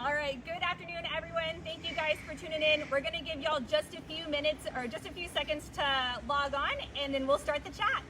All right, good afternoon, everyone. Thank you guys for tuning in. We're gonna give y'all just a few minutes or just a few seconds to log on, and then we'll start the chat.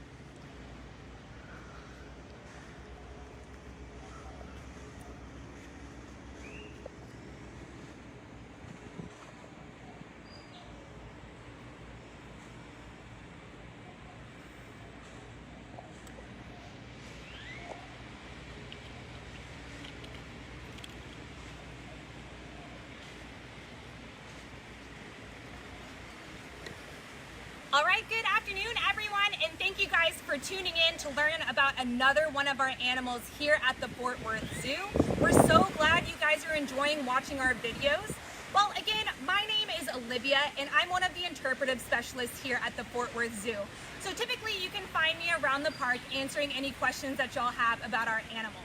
All right, good afternoon, everyone, and thank you guys for tuning in to learn about another one of our animals here at the Fort Worth Zoo. We're so glad you guys are enjoying watching our videos. Well, again, my name is Olivia, and I'm one of the interpretive specialists here at the Fort Worth Zoo. So typically, you can find me around the park answering any questions that y'all have about our animals.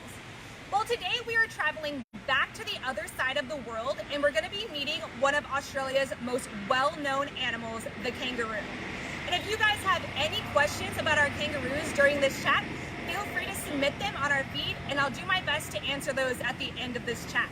Well, today we are traveling back to the other side of the world, and we're going to be meeting one of Australia's most well-known animals, the kangaroo. And if you guys have any questions about our kangaroos during this chat, feel free to submit them on our feed, and I'll do my best to answer those at the end of this chat.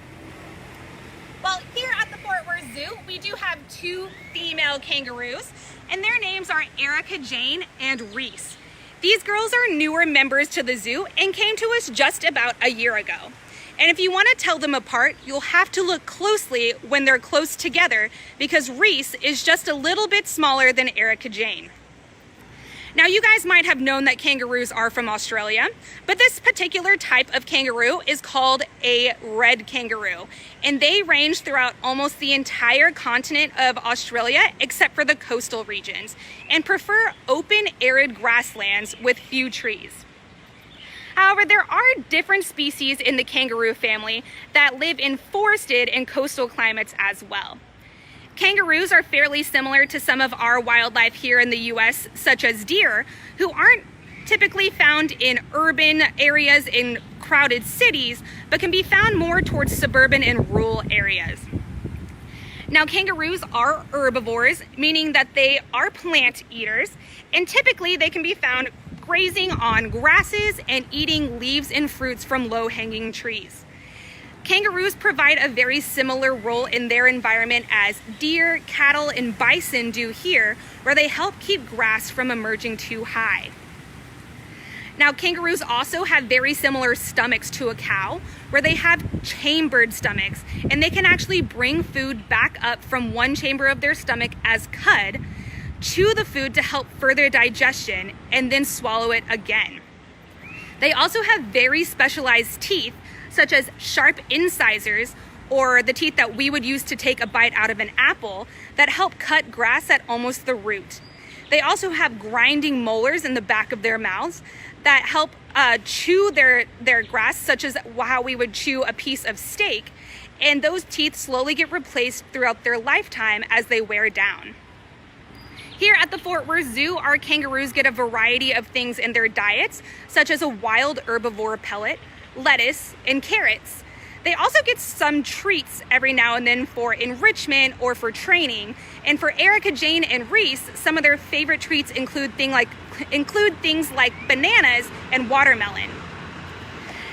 Well, here at the Fort Worth Zoo, we do have two female kangaroos, and their names are Erica Jane and Reese. These girls are newer members to the zoo and came to us just about a year ago. And if you want to tell them apart, you'll have to look closely when they're close together because Reese is just a little bit smaller than Erica Jane. Now, you guys might have known that kangaroos are from Australia, but this particular type of kangaroo is called a red kangaroo, and they range throughout almost the entire continent of Australia except for the coastal regions, and prefer open, arid grasslands with few trees. However, there are different species in the kangaroo family that live in forested and coastal climates as well. Kangaroos are fairly similar to some of our wildlife here in the US, such as deer, who aren't typically found in urban areas in crowded cities, but can be found more towards suburban and rural areas. Now, kangaroos are herbivores, meaning that they are plant eaters, and typically they can be found grazing on grasses and eating leaves and fruits from low-hanging trees. Kangaroos provide a very similar role in their environment as deer, cattle, and bison do here, where they help keep grass from emerging too high. Now, kangaroos also have very similar stomachs to a cow, where they have chambered stomachs, and they can actually bring food back up from one chamber of their stomach as cud, chew the food to help further digestion, and then swallow it again. They also have very specialized teeth, such as sharp incisors, or the teeth that we would use to take a bite out of an apple, that help cut grass at almost the root. They also have grinding molars in the back of their mouths that help chew their grass, such as how we would chew a piece of steak, and those teeth slowly get replaced throughout their lifetime as they wear down. Here at the Fort Worth Zoo, our kangaroos get a variety of things in their diets, such as a wild herbivore pellet, lettuce, and carrots. They also get some treats every now and then for enrichment or for training. And for Erica Jane and Reese, some of their favorite treats include things like bananas and watermelon.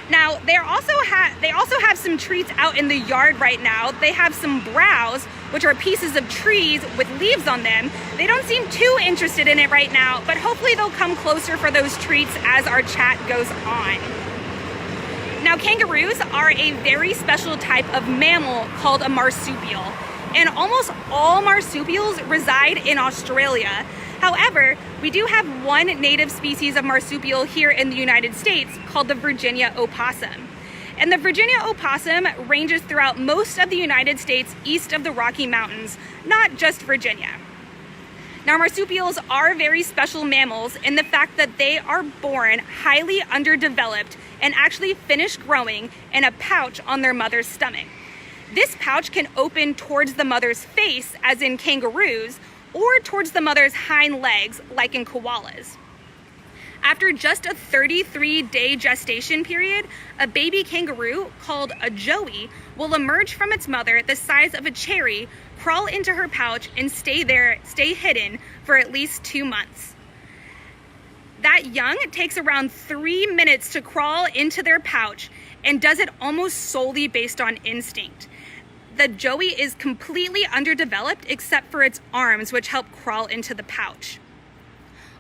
Now, they also have some treats out in the yard right now. They have some browse, which are pieces of trees with leaves on them. They don't seem too interested in it right now, but hopefully they'll come closer for those treats as our chat goes on. Now, kangaroos are a very special type of mammal called a marsupial, and almost all marsupials reside in Australia. However, we do have one native species of marsupial here in the United States called the Virginia opossum. And the Virginia opossum ranges throughout most of the United States east of the Rocky Mountains, not just Virginia. Now, marsupials are very special mammals in the fact that they are born highly underdeveloped and actually finish growing in a pouch on their mother's stomach. This pouch can open towards the mother's face, as in kangaroos, or towards the mother's hind legs, like in koalas. After just a 33-day gestation period, a baby kangaroo called a joey will emerge from its mother the size of a cherry, crawl into her pouch, and stay hidden for at least 2 months. That young takes around 3 minutes to crawl into their pouch and does it almost solely based on instinct. the joey is completely underdeveloped except for its arms, which help crawl into the pouch.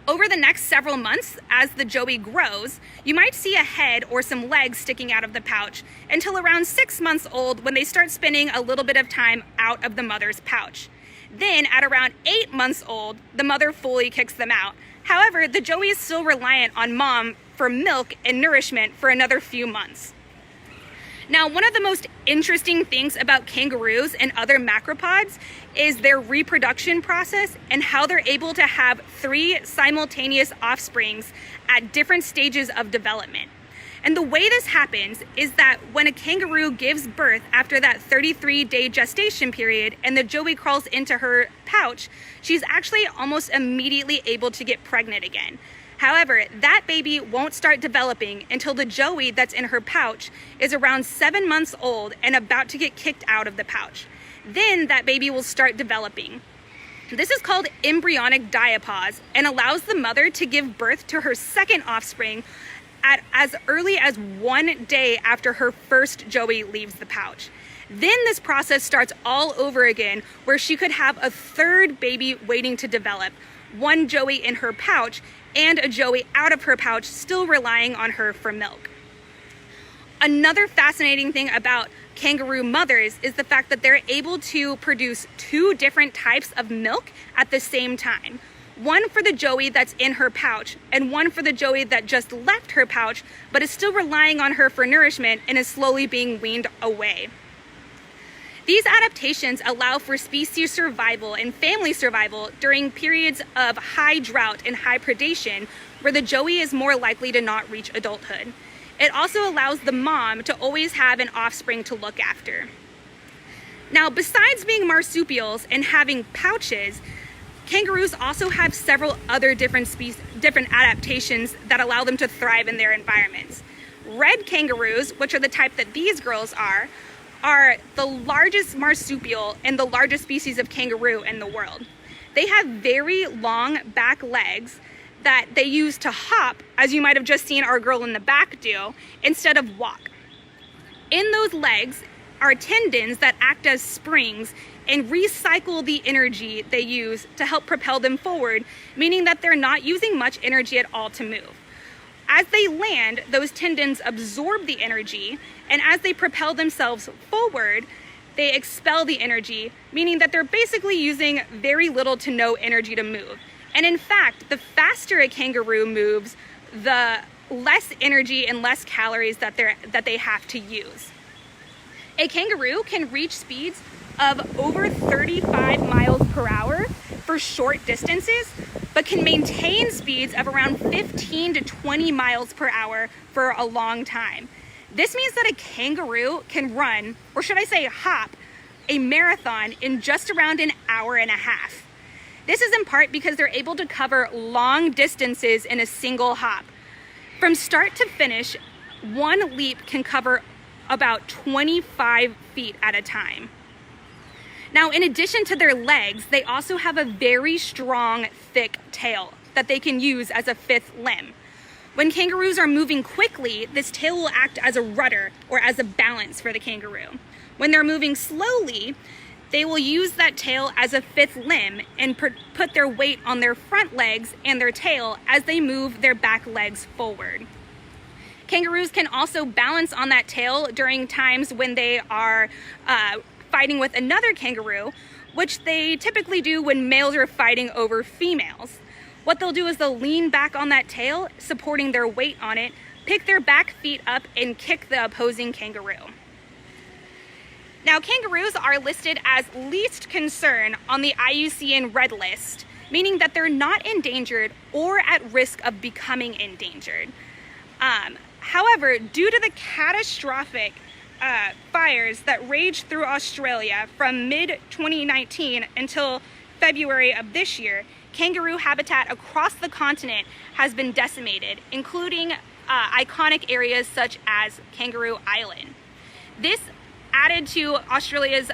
Over the next several months, as the joey grows, you might see a head or some legs sticking out of the pouch until around 6 months old, when they start spending a little bit of time out of the mother's pouch. Then at around 8 months old, the mother fully kicks them out. However, the joey is still reliant on mom for milk and nourishment for another few months. Now, one of the most interesting things about kangaroos and other macropods is their reproduction process and how they're able to have 3 simultaneous offsprings at different stages of development. And the way this happens is that when a kangaroo gives birth after that 33-day gestation period and the joey crawls into her pouch, she's actually almost immediately able to get pregnant again. However, that baby won't start developing until the joey that's in her pouch is around 7 months old and about to get kicked out of the pouch. Then that baby will start developing. This is called embryonic diapause and allows the mother to give birth to her second offspring at as early as 1 day after her first joey leaves the pouch. Then this process starts all over again, where she could have a third baby waiting to develop, 1 joey in her pouch and a joey out of her pouch still relying on her for milk. Another fascinating thing about kangaroo mothers is the fact that they're able to produce 2 different types of milk at the same time. One for the joey that's in her pouch and one for the joey that just left her pouch but is still relying on her for nourishment and is slowly being weaned away. These adaptations allow for species survival and family survival during periods of high drought and high predation, where the joey is more likely to not reach adulthood. It also allows the mom to always have an offspring to look after. Now, besides being marsupials and having pouches, kangaroos also have several other different adaptations that allow them to thrive in their environments. Red kangaroos, which are the type that these girls are the largest marsupial and the largest species of kangaroo in the world. They have very long back legs that they use to hop, as you might have just seen our girl in the back do, instead of walk. In those legs are tendons that act as springs and recycle the energy they use to help propel them forward, meaning that they're not using much energy at all to move. As they land, those tendons absorb the energy, and as they propel themselves forward, they expel the energy, meaning that they're basically using very little to no energy to move. And in fact, the faster a kangaroo moves, the less energy and less calories that they have to use. A kangaroo can reach speeds of over 35 miles per hour for short distances, but can maintain speeds of around 15 to 20 miles per hour for a long time. This means that a kangaroo can run, or should I say hop, a marathon in just around an hour and a half. This is in part because they're able to cover long distances in a single hop. From start to finish, one leap can cover about 25 feet at a time. Now, in addition to their legs, they also have a very strong, thick tail that they can use as a 5th limb. When kangaroos are moving quickly, this tail will act as a rudder or as a balance for the kangaroo. When they're moving slowly, they will use that tail as a 5th limb and put their weight on their front legs and their tail as they move their back legs forward. Kangaroos can also balance on that tail during times when they are fighting with another kangaroo, which they typically do when males are fighting over females. What they'll do is they'll lean back on that tail, supporting their weight on it, pick their back feet up, and kick the opposing kangaroo. Now, kangaroos are listed as least concern on the IUCN Red List, meaning that they're not endangered or at risk of becoming endangered. However, due to the catastrophic fires that raged through Australia from mid-2019 until February of this year, kangaroo habitat across the continent has been decimated, including iconic areas such as Kangaroo Island. This added to Australia's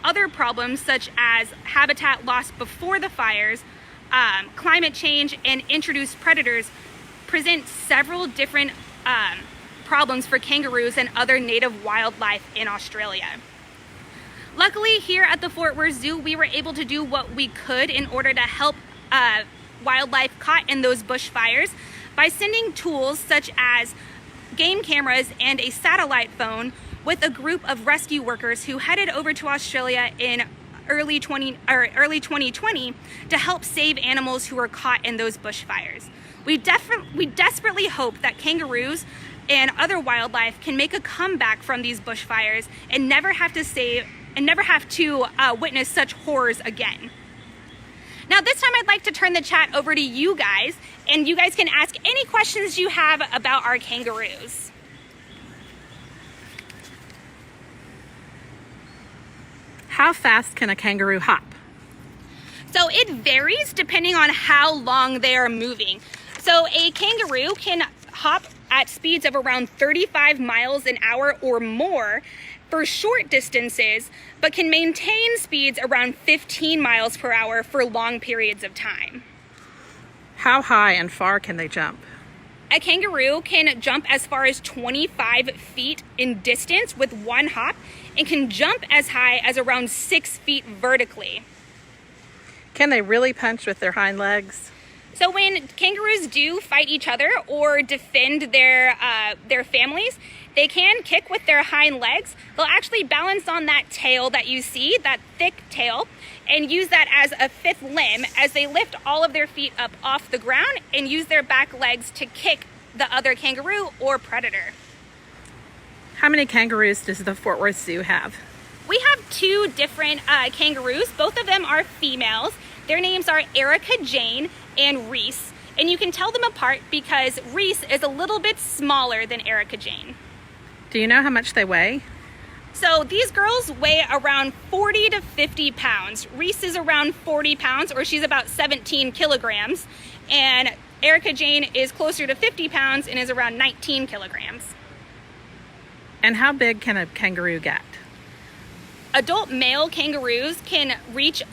other problems such as habitat loss before the fires, climate change, and introduced predators present several different problems for kangaroos and other native wildlife in Australia. Luckily, here at the Fort Worth Zoo, we were able to do what we could in order to help wildlife caught in those bushfires by sending tools such as game cameras and a satellite phone with a group of rescue workers who headed over to Australia in early 2020 to help save animals who were caught in those bushfires. We desperately hope that kangaroos and other wildlife can make a comeback from these bushfires and never have to witness such horrors again. Now this time I'd like to turn the chat over to you guys, and you guys can ask any questions you have about our kangaroos. How fast can a kangaroo hop? So it varies depending on how long they are moving. So a kangaroo can hop at speeds of around 35 miles an hour or more for short distances, but can maintain speeds around 15 miles per hour for long periods of time. How high and far can they jump? A kangaroo can jump as far as 25 feet in distance with one hop and can jump as high as around 6 feet vertically. Can they really punch with their hind legs? So when kangaroos do fight each other or defend their families, they can kick with their hind legs. They'll actually balance on that tail that you see, that thick tail, and use that as a fifth limb as they lift all of their feet up off the ground and use their back legs to kick the other kangaroo or predator. How many kangaroos does the Fort Worth Zoo have? We have two different kangaroos. Both of them are females. Their names are Erica Jane and Reese. And you can tell them apart because Reese is a little bit smaller than Erica Jane. Do you know how much they weigh? So these girls weigh around 40 to 50 pounds. Reese is around 40 pounds, or she's about 17 kilograms. And Erica Jane is closer to 50 pounds and is around 19 kilograms. And how big can a kangaroo get? Adult male kangaroos can reach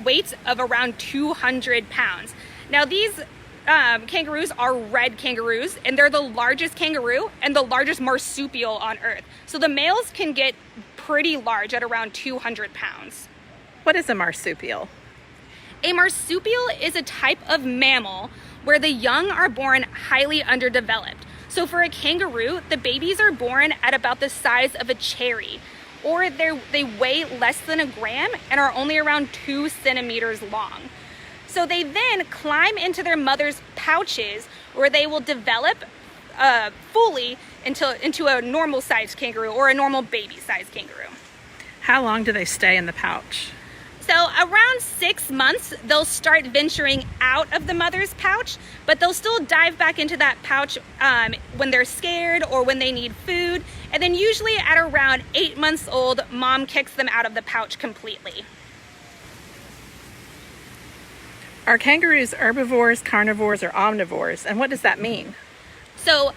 weights of around 200 pounds. Now these kangaroos are red kangaroos, and they're the largest kangaroo and the largest marsupial on Earth. So the males can get pretty large at around 200 pounds. What is a marsupial? A marsupial is a type of mammal where the young are born highly underdeveloped. So for a kangaroo, the babies are born at about the size of a cherry, or they weigh less than a gram and are only around 2 centimeters long. So they then climb into their mother's pouches, where they will develop fully into a normal sized kangaroo or a normal baby sized kangaroo. How long do they stay in the pouch? So around 6 months, they'll start venturing out of the mother's pouch, but they'll still dive back into that pouch when they're scared or when they need food. And then usually at around 8 months old, mom kicks them out of the pouch completely. Are kangaroos herbivores, carnivores, or omnivores? And what does that mean? So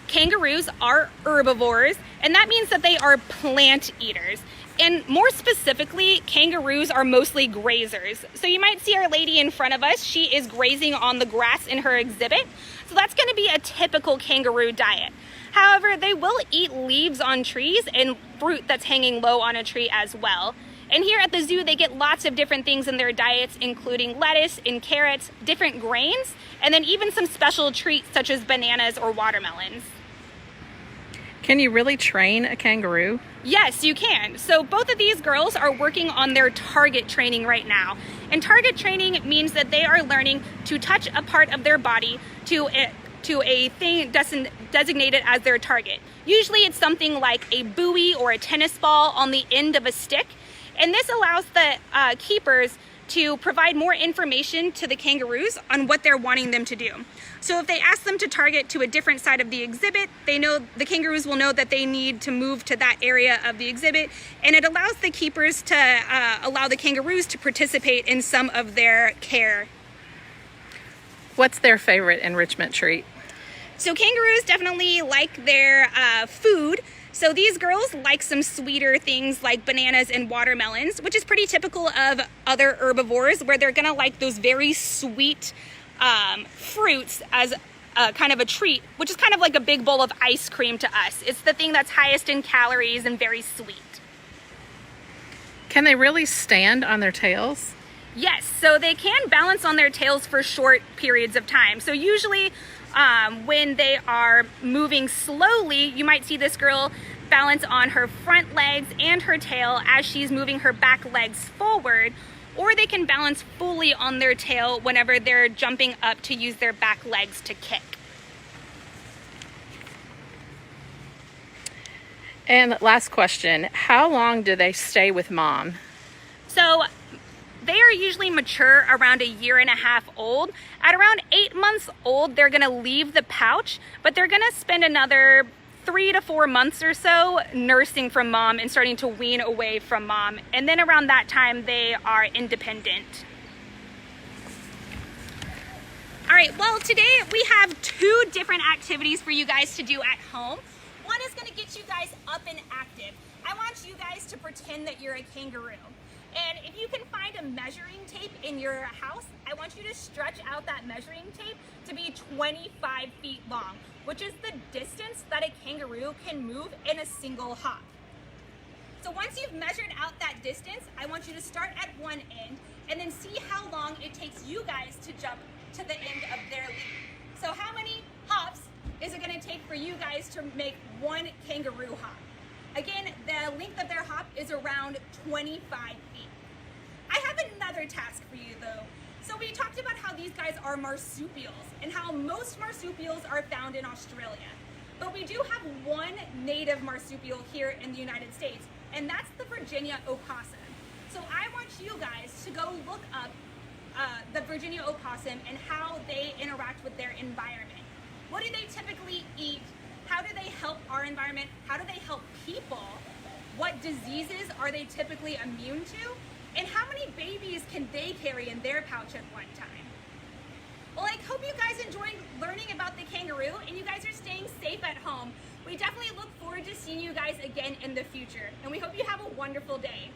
kangaroos are herbivores, and that means that they are plant eaters. And more specifically, kangaroos are mostly grazers. So you might see our lady in front of us. She is grazing on the grass in her exhibit. So that's going to be a typical kangaroo diet. However, they will eat leaves on trees and fruit that's hanging low on a tree as well. And here at the zoo, they get lots of different things in their diets, including lettuce and carrots, different grains, and then even some special treats such as bananas or watermelons. Can you really train a kangaroo? Yes, you can. So both of these girls are working on their target training right now. And target training means that they are learning to touch a part of their body to a thing designated as their target. Usually it's something like a buoy or a tennis ball on the end of a stick. And this allows the keepers to provide more information to the kangaroos on what they're wanting them to do. So if they ask them to target to a different side of the exhibit, they know the kangaroos will know that they need to move to that area of the exhibit, and it allows the keepers to allow the kangaroos to participate in some of their care. What's their favorite enrichment treat? So kangaroos definitely like their food. So these girls like some sweeter things like bananas and watermelons, which is pretty typical of other herbivores, where they're gonna like those very sweet fruits as kind of a treat, which is kind of like a big bowl of ice cream to us. It's the thing that's highest in calories and very sweet. Can they really stand on their tails? Yes, so they can balance on their tails for short periods of time. So usually when they are moving slowly, you might see this girl balance on her front legs and her tail as she's moving her back legs forward, or they can balance fully on their tail whenever they're jumping up to use their back legs to kick. And last question, how long do they stay with mom? So they are usually mature around 1.5 years old. At around 8 months old, they're gonna leave the pouch, but they're gonna spend another 3 to 4 months or so nursing from mom and starting to wean away from mom. And then around that time, they are independent. All right, well, today we have 2 different activities for you guys to do at home. One is gonna get you guys up and active. I want you guys to pretend that you're a kangaroo. And if you can find a measuring tape in your house, I want you to stretch out that measuring tape to be 25 feet long, which is the distance that a kangaroo can move in a single hop. So once you've measured out that distance, I want you to start at one end and then see how long it takes you guys to jump to the end of their lead. So how many hops is it gonna take for you guys to make one kangaroo hop? Again, the length of their hop is around 25 feet. I have another task for you though. So we talked about how these guys are marsupials and how most marsupials are found in Australia. But we do have one native marsupial here in the United States, and that's the Virginia opossum. So I want you guys to go look up the Virginia opossum and how they interact with their environment. What do they typically eat? How do they help our environment? How do they help people? What diseases are they typically immune to? And how many babies can they carry in their pouch at one time? Well, I hope you guys enjoyed learning about the kangaroo and you guys are staying safe at home. We definitely look forward to seeing you guys again in the future, and we hope you have a wonderful day.